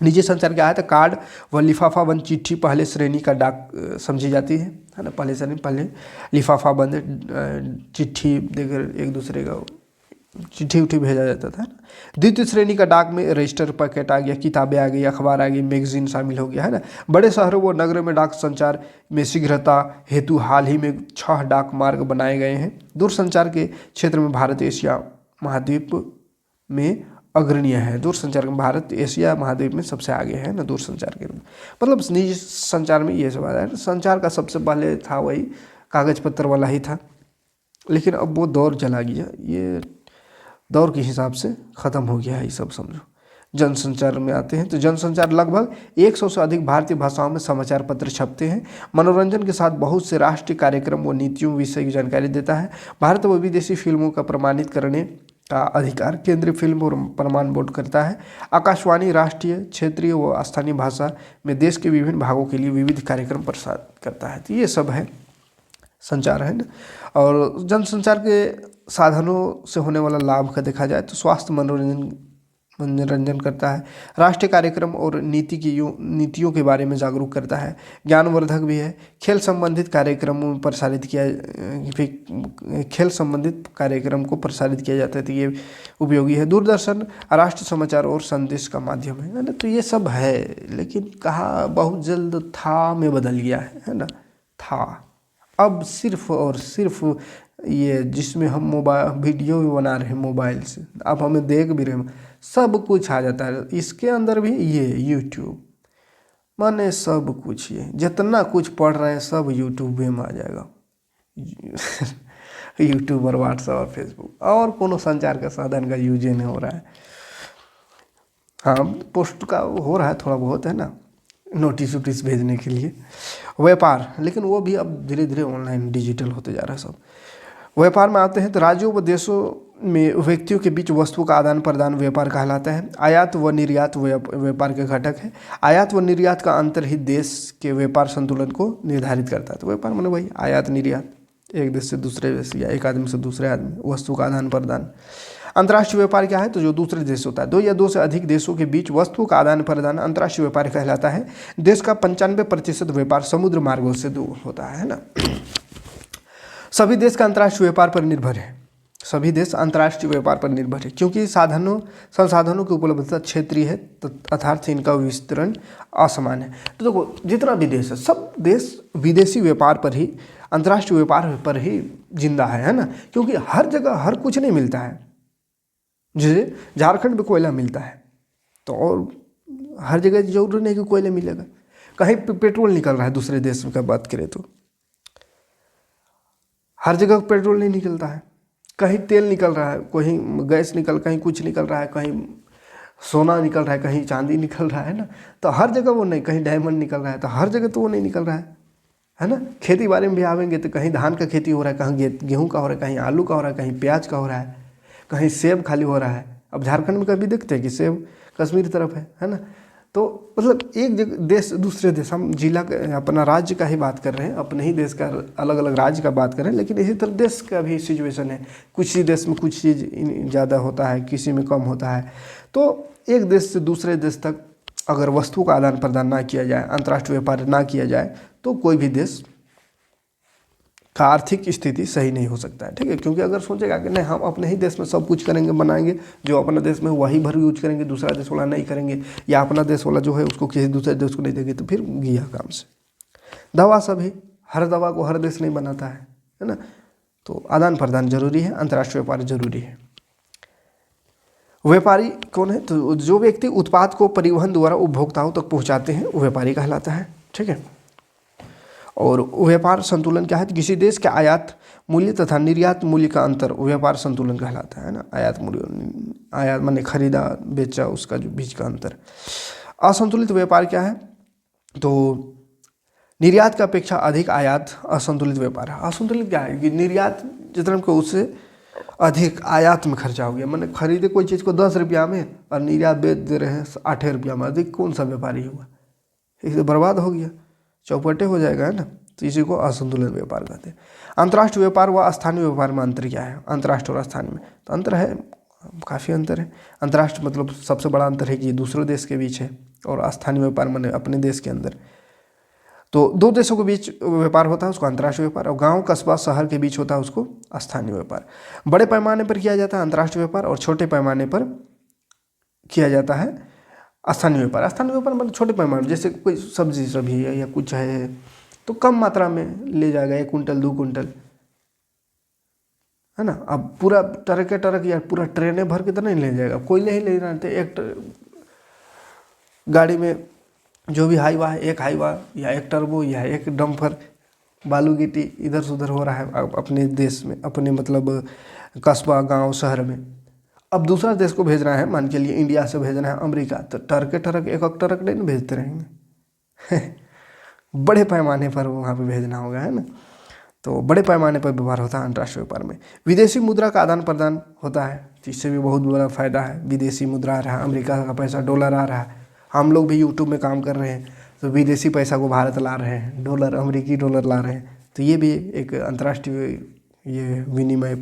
निजी संचार क्या है तो कार्ड व लिफाफा बंद चिट्ठी पहले श्रेणी का डाक समझी जाती है ना। पहले लिफाफा बंद चिट्ठी देकर एक दूसरे का चिट्ठी उठी भेजा जाता था ना। द्वितीय श्रेणी का डाक में रजिस्टर पैकेट आ गया, किताबें आ गई, अखबार आ गई, मैगजीन शामिल हो गया है ना। बड़े शहरों व नगरों में डाक संचार में शीघ्रता हेतु हाल ही में 6 डाक मार्ग बनाए गए हैं। दूरसंचार के क्षेत्र में भारत एशिया महाद्वीप में अग्रणीय है। दूरसंचार में भारत एशिया महाद्वीप में सबसे आगे है ना दूरसंचार के, मतलब निजी संचार में ये सब है। संचार का सबसे पहले था वही कागज पत्र वाला ही था, लेकिन अब वो दौर चला गया, ये दौर के हिसाब से ख़त्म हो गया है ये सब, समझो। जनसंचार में आते हैं तो जनसंचार लगभग 100 से अधिक भारतीय भाषाओं में समाचार पत्र छपते हैं। मनोरंजन के साथ बहुत से राष्ट्रीय कार्यक्रम व नीतियों विषय की जानकारी देता है। भारत व विदेशी फिल्मों का प्रमाणित करने का अधिकार केंद्रीय फिल्म और प्रमाण बोर्ड करता है। आकाशवाणी राष्ट्रीय, क्षेत्रीय व स्थानीय भाषा में देश के विभिन्न भागों के लिए विविध कार्यक्रम प्रसारित करता है। तो ये सब है संचार, है ना। और जनसंचार के साधनों से होने वाला लाभ का देखा जाए तो स्वास्थ्य, मनोरंजन करता है, राष्ट्रीय कार्यक्रम और नीतियों के बारे में जागरूक करता है, ज्ञानवर्धक भी है। खेल संबंधित कार्यक्रमों में खेल संबंधित कार्यक्रम को प्रसारित किया जाता है तो ये उपयोगी है। दूरदर्शन राष्ट्रीय समाचार और संदेश का माध्यम है ना। तो ये सब है, लेकिन कहा बहुत जल्द था में बदल गया है ना। था अब सिर्फ और सिर्फ ये जिसमें हम मोबाइल वीडियो भी बना रहे हैं मोबाइल से, अब हमें देख भी रहे हैं, सब कुछ आ जाता है इसके अंदर भी। ये यूट्यूब माने सब कुछ, ये जितना कुछ पढ़ रहे हैं सब यूट्यूब में आ जाएगा। यूट्यूब और व्हाट्सएप और फेसबुक, और कोनो संचार का साधन का यूज नहीं हो रहा है। हाँ, पोस्ट का हो रहा है थोड़ा बहुत, है ना, नोटिस भेजने के लिए। व्यापार, लेकिन वो भी अब धीरे धीरे ऑनलाइन डिजिटल होते जा रहा है सब। व्यापार में आते हैं तो राज्यों व देशों में व्यक्तियों के बीच वस्तुओं का आदान प्रदान व्यापार कहलाता है। आयात व निर्यात व्यापार के घटक है। आयात व निर्यात का अंतर ही देश के व्यापार संतुलन को निर्धारित करता है। तो व्यापार माने वही आयात निर्यात, एक देश से दूसरे देश या एक आदमी से दूसरे आदमी वस्तु का आदान प्रदान। अंतर्राष्ट्रीय व्यापार क्या है तो जो दूसरे देश होता है, 2 या 2 से अधिक देशों के बीच वस्तुओं का आदान प्रदान अंतर्राष्ट्रीय व्यापार कहलाता है। देश का 95% व्यापार समुद्र मार्गों से दूर होता है ना। सभी देश का अंतर्राष्ट्रीय व्यापार पर निर्भर है। सभी देश अंतर्राष्ट्रीय व्यापार पर निर्भर है क्योंकि संसाधनों की उपलब्धता क्षेत्रीय है, अर्थात इनका विस्तरण असमान है। तो देखो जितना भी देश है, सब देश विदेशी व्यापार पर ही, अंतर्राष्ट्रीय व्यापार पर ही जिंदा है ना। क्योंकि हर जगह हर कुछ नहीं मिलता है। जैसे झारखंड में कोयला मिलता है तो और हर जगह जरूर नहीं कि कोयला मिलेगा। कहीं पेट्रोल निकल रहा है, दूसरे देश का बात करें तो हर जगह पेट्रोल नहीं निकलता है। कहीं तेल निकल रहा है, कहीं गैस कहीं कुछ निकल रहा है, कहीं सोना निकल रहा है, कहीं चांदी निकल रहा है ना। तो हर जगह वो नहीं, कहीं डायमंड निकल रहा है तो हर जगह तो वो नहीं निकल रहा है ना। खेती बाड़ी में भी आवेंगे तो कहीं धान का खेती हो रहा है, कहीं गेहूँ का हो रहा है, कहीं आलू का हो रहा है, कहीं प्याज का हो रहा है, कहीं सेब खाली हो रहा है। अब झारखंड में कभी देखते हैं कि सेब कश्मीर तरफ है ना। तो मतलब एक जगह देश दूसरे देश, हम जिला अपना राज्य का ही बात कर रहे हैं, अपने ही देश का अलग अलग राज्य का बात कर रहे हैं, लेकिन इसी तरह देश का भी सिचुएशन है। कुछ ही देश में कुछ चीज़ ज़्यादा होता है, किसी में कम होता है। तो एक देश से दूसरे देश तक अगर वस्तुओं का आदान प्रदान ना किया जाए, अंतर्राष्ट्रीय व्यापार ना किया जाए, तो कोई भी देश का आर्थिक स्थिति सही नहीं हो सकता है। ठीक है, क्योंकि अगर सोचेगा कि नहीं हम अपने ही देश में सब कुछ करेंगे, बनाएंगे, जो अपना देश में वही भर यूज करेंगे, दूसरा देश वाला नहीं करेंगे, या अपना देश वाला जो है उसको किसी दूसरे देश को नहीं देंगे, तो फिर गया काम से। दवा सभी, हर दवा को हर देश नहीं बनाता है ना। तो आदान प्रदान जरूरी है, अंतर्राष्ट्रीय व्यापार जरूरी है। व्यापारी कौन है तो जो व्यक्ति उत्पाद को परिवहन द्वारा उपभोक्ताओं तक पहुँचाते हैं वो व्यापारी कहलाता है। ठीक है, और व्यापार संतुलन क्या है तो किसी देश के आयात मूल्य तथा निर्यात मूल्य का अंतर व्यापार संतुलन कहलाता है ना। आयात मूल्य, आयात माने खरीदा बेचा, उसका जो बीच का अंतर। असंतुलित व्यापार क्या है? तो निर्यात की अपेक्षा अधिक आयात असंतुलित व्यापार है। असंतुलित क्या है कि निर्यात जितना को उससे अधिक आयात में खर्चा हो गया। मैंने खरीदे कोई चीज़ को 10 रुपया में और निर्यात बेच दे रहे हैं 8 रुपया में, अधिक कौन सा व्यापारी हुआ? इससे बर्बाद हो गया, चौपटे हो जाएगा, है ना। तो इसी को असंतुलित व्यापार कहते हैं। अंतर्राष्ट्रीय व्यापार व स्थानीय व्यापार में अंतर क्या है? अंतर्राष्ट्रीय और स्थानीय में तो अंतर है, काफ़ी अंतर है। अंतर्राष्ट्रीय मतलब सबसे बड़ा अंतर है कि ये दूसरे देश के बीच है, और स्थानीय व्यापार माने अपने देश के अंदर। तो दो देशों के बीच व्यापार होता है उसको अंतर्राष्ट्रीय व्यापार, और गांव कस्बा शहर के बीच होता है उसको स्थानीय व्यापार। बड़े पैमाने पर किया जाता है अंतर्राष्ट्रीय व्यापार, और छोटे पैमाने पर किया जाता है स्थानीय व्यापार। स्थानीय व्यापार मतलब छोटे पैमाने, जैसे कोई सब्जी सब्जी है या कुछ है तो कम मात्रा में ले जाएगा, 1 कुंटल 2 कुंटल, है ना। अब पूरा ट्रक या पूरा ट्रेनें भर के तो नहीं ले जाएगा, कोई नहीं ले जाते। एक गाड़ी में जो भी हाईवा है, एक हाईवा या एक टर्बो या एक डंपर बालू गिट्टी इधर से उधर हो रहा है अपने देश में, अपने मतलब कस्बा गांव शहर में। अब दूसरा देश को भेजना है, मान के लिए इंडिया से भेजना है अमेरिका, तो ट्रक एक ट्रक नहीं ना भेजते रहेंगे बड़े पैमाने पर वहाँ पे भेजना होगा, है ना। तो बड़े पैमाने पर व्यवहार होता है अंतर्राष्ट्रीय व्यापार में। विदेशी मुद्रा का आदान प्रदान होता है, तो इससे भी बहुत बड़ा फायदा है। विदेशी मुद्रा आ रहा है, अमेरिका का पैसा डॉलर आ रहा है। हम लोग भी यूट्यूब में काम कर रहे हैं तो विदेशी पैसा को भारत ला रहे हैं, डॉलर, अमेरिकी डॉलर ला रहे हैं। तो ये भी एक अंतर्राष्ट्रीय ये विनिमय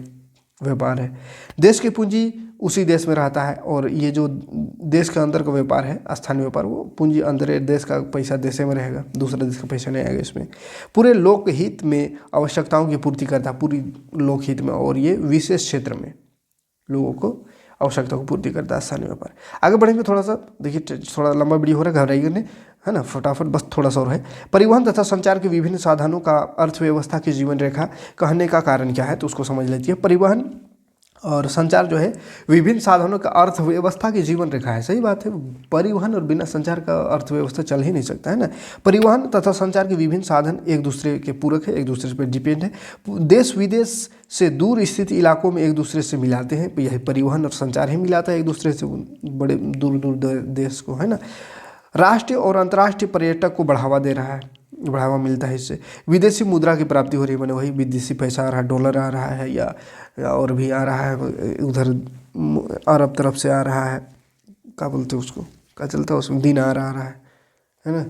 व्यापार है। देश की पूंजी उसी देश में रहता है, और ये जो देश के अंदर का व्यापार है स्थानीय व्यापार, वो पूंजी अंदर देश का पैसा देश में रहेगा, दूसरे देश का पैसा नहीं आएगा इसमें। पूरे लोकहित में आवश्यकताओं की पूर्ति करता है, पूरी लोकहित में, और ये विशेष क्षेत्र में लोगों को आवश्यकता को पूर्ति करता है स्थानीय व्यापार। आगे बढ़ेंगे थोड़ा सा, देखिए थोड़ा लंबा वीडियो हो रहा है, घबराइए नहीं, है ना, फटाफट बस थोड़ा सा और है। परिवहन तथा संचार के विभिन्न साधनों का अर्थव्यवस्था की जीवन रेखा कहने का कारण क्या है, तो उसको समझ लेती है। परिवहन और संचार जो है विभिन्न साधनों का अर्थव्यवस्था की जीवन रेखा है। सही बात है, परिवहन और बिना संचार का अर्थव्यवस्था चल ही नहीं सकता, है ना। परिवहन तथा संचार के विभिन्न साधन एक दूसरे के पूरक है, एक दूसरे पर डिपेंड है। देश विदेश से दूर स्थित इलाकों में एक दूसरे से मिलाते हैं, यही परिवहन और संचार ही मिलाता है एक दूसरे से बड़े दूर दूर देश को, है ना। राष्ट्रीय और अंतर्राष्ट्रीय पर्यटक को बढ़ावा दे रहा है, बढ़ावा मिलता है इससे। विदेशी मुद्रा की प्राप्ति हो रही है, मैंने वही विदेशी पैसा आ रहा है, डॉलर आ रहा है या और भी आ रहा है, उधर अरब तरफ से आ रहा है, क्या बोलते हैं उसको, क्या चलता है उसमें, दिनार आ रहा है ना।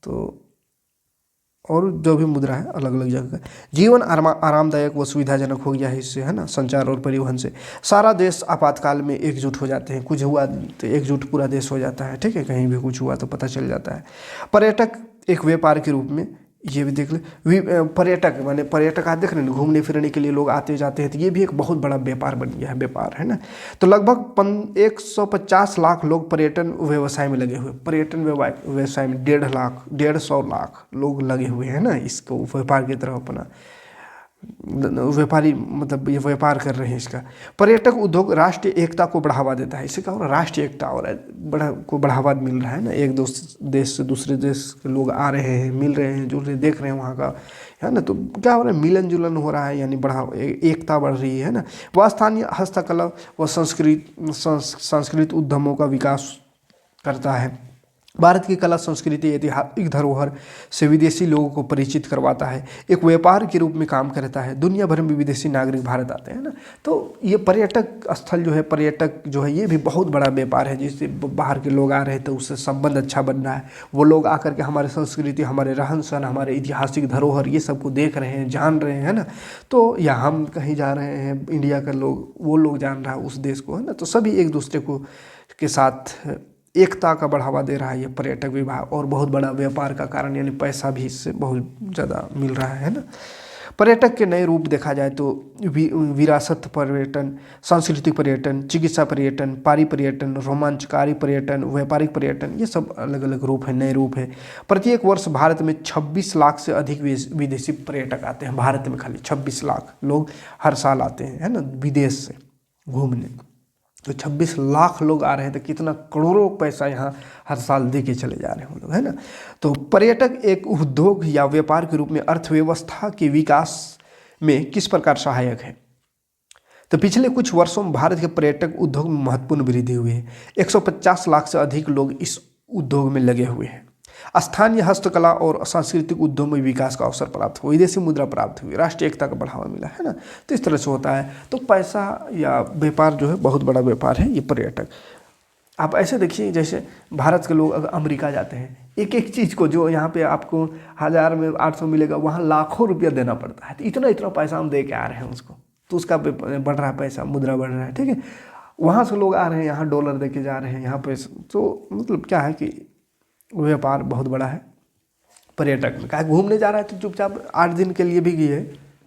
तो और जो भी मुद्रा है अलग अलग जगह का। जीवन आरामदायक व सुविधाजनक हो गया है इससे, है ना, संचार और परिवहन से। सारा देश आपातकाल में एकजुट हो जाते हैं, कुछ हुआ तो एकजुट पूरा देश हो जाता है, ठीक है, कहीं भी कुछ हुआ तो पता चल जाता है। पर्यटक एक व्यापार के रूप में, ये भी देख ले, पर्यटक माने पर्यटक आते देख रहे हैं, घूमने फिरने के लिए लोग आते जाते हैं, तो ये भी एक बहुत बड़ा व्यापार बन गया है, व्यापार, है ना। तो लगभग 150 लाख लोग पर्यटन व्यवसाय में लगे हुए, पर्यटन व्यवसाय में 150 लाख लोग लगे हुए हैं ना, इसको व्यापार की तरफ अपना व्यापारी मतलब ये व्यापार कर रहे हैं इसका। पर्यटक उद्योग राष्ट्रीय एकता को बढ़ावा देता है, इससे क्या हो रहा है, राष्ट्रीय एकता हो रहा है, बढ़ावा मिल रहा है ना। एक देश से दूसरे देश के लोग आ रहे हैं, मिल रहे हैं, जुड़ रहे, देख रहे हैं वहाँ का, है ना। तो क्या हो रहा है, मिलन जुलन हो रहा है, यानी एकता बढ़ रही है ना। वह स्थानीय हस्तकला व संस्कृत उद्यमों का विकास करता है। भारत की कला संस्कृति ऐतिहासिक धरोहर से विदेशी लोगों को परिचित करवाता है, एक व्यापार के रूप में काम करता है। दुनिया भर में विदेशी नागरिक भारत आते हैं ना, तो ये पर्यटक स्थल जो है, पर्यटक जो है, ये भी बहुत बड़ा व्यापार है, जिससे बाहर के लोग आ रहे हैं तो उससे संबंध अच्छा बन रहा है। वो लोग आकर के हमारे संस्कृति, हमारे रहन सहन, हमारे ऐतिहासिक धरोहर, ये सबको देख रहे हैं, जान रहे हैं ना। तो या हम कहीं जा रहे हैं, इंडिया का लोग, वो लोग जान रहा है उस देश को, है ना। तो सभी एक दूसरे को के साथ एकता का बढ़ावा दे रहा है ये पर्यटक विभाग, और बहुत बड़ा व्यापार का कारण, यानी पैसा भी इससे बहुत ज़्यादा मिल रहा है ना। पर्यटक के नए रूप देखा जाए तो विरासत पर्यटन, सांस्कृतिक पर्यटन, चिकित्सा पर्यटन, पारी पर्यटन, रोमांचकारी पर्यटन, व्यापारिक पर्यटन, ये सब अलग अलग रूप है, नए रूप है। प्रत्येक वर्ष भारत में 26 लाख से अधिक विदेशी पर्यटक आते हैं। भारत में खाली 26 लाख लोग हर साल आते हैं, है ना, विदेश से घूमने। तो 26 लाख लोग आ रहे हैं, तो कितना करोड़ों पैसा यहाँ हर साल दे के चले जा रहे हैं लोग, है ना। तो पर्यटक एक उद्योग या व्यापार के रूप में अर्थव्यवस्था के विकास में किस प्रकार सहायक है। तो पिछले कुछ वर्षों में भारत के पर्यटक उद्योग में महत्वपूर्ण वृद्धि हुई है। 150 लाख से अधिक लोग इस उद्योग में लगे हुए हैं। स्थानीय हस्तकला और सांस्कृतिक उद्योग में विकास का अवसर प्राप्त हुआ, विदेशी मुद्रा प्राप्त हुई, राष्ट्रीय एकता का बढ़ावा मिला, है ना। तो इस तरह से होता है। तो पैसा या व्यापार जो है बहुत बड़ा व्यापार है ये पर्यटक। आप ऐसे देखिए जैसे भारत के लोग अगर अमेरिका जाते हैं, एक एक चीज़ को जो यहाँ पे आपको 1000 में 800 मिलेगा, वहाँ लाखों रुपया देना पड़ता है। तो इतना इतना पैसा हम दे के आ रहे हैं उसको, तो उसका बढ़ रहा है पैसा, मुद्रा बढ़ रहा है, ठीक है। वहाँ से लोग आ रहे हैं, यहाँ डॉलर दे के जा रहे हैं यहाँ पे। तो मतलब क्या है कि व्यापार बहुत बड़ा है पर्यटक में। कहीं घूमने जा रहा है तो चुपचाप 8 दिन के लिए भी गए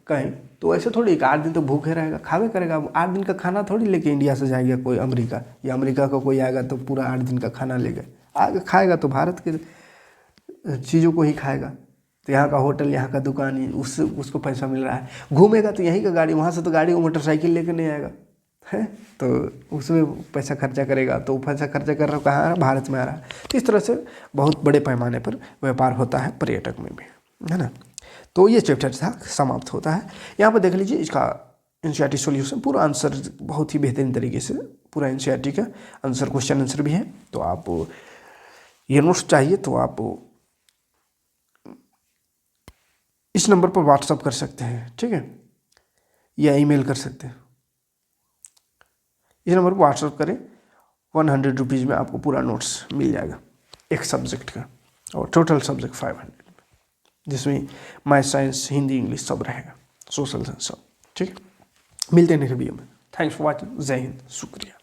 कहीं, तो ऐसे थोड़ी 8 दिन तो भूखे रहेगा, खावे करेगा। 8 दिन का खाना थोड़ी लेके इंडिया से जाएगा कोई अमेरिका, या अमेरिका का कोई आएगा तो पूरा 8 दिन का खाना ले गए। आगे खाएगा तो भारत के चीज़ों को ही खाएगा। तो यहाँ का होटल, यहाँ का दुकान ही उसको पैसा मिल रहा है। घूमेगा तो यहीं का गाड़ी, वहाँ से तो गाड़ी मोटरसाइकिल लेके नहीं आएगा, है। तो उसमें पैसा खर्चा करेगा, तो पैसा खर्चा कर रहा है, कहाँ आ रहा, भारत में आ रहा है। तो इस तरह से बहुत बड़े पैमाने पर व्यापार होता है पर्यटक में भी, है ना। तो ये चैप्टर था समाप्त होता है। यहाँ पर देख लीजिए इसका एनसीईआरटी सॉल्यूशन, पूरा आंसर बहुत ही बेहतरीन तरीके से, पूरा एनसीईआरटी का आंसर, क्वेश्चन आंसर भी है। तो आप ये नोट्स चाहिए तो आप इस नंबर पर व्हाट्सअप कर सकते हैं, ठीक है, या ईमेल कर सकते हैं। इस नंबर पर व्हाट्सअप करें, 100 रुपीज़ में आपको पूरा नोट्स मिल जाएगा एक सब्जेक्ट का, और टोटल सब्जेक्ट 500, जिसमें मैथ, साइंस, हिंदी, इंग्लिश सब रहेगा, सोशल साइंस सब, ठीक है। मिलते हैं नेक्स्ट वीडियो में। Thanks for watching. जय हिंद, शुक्रिया।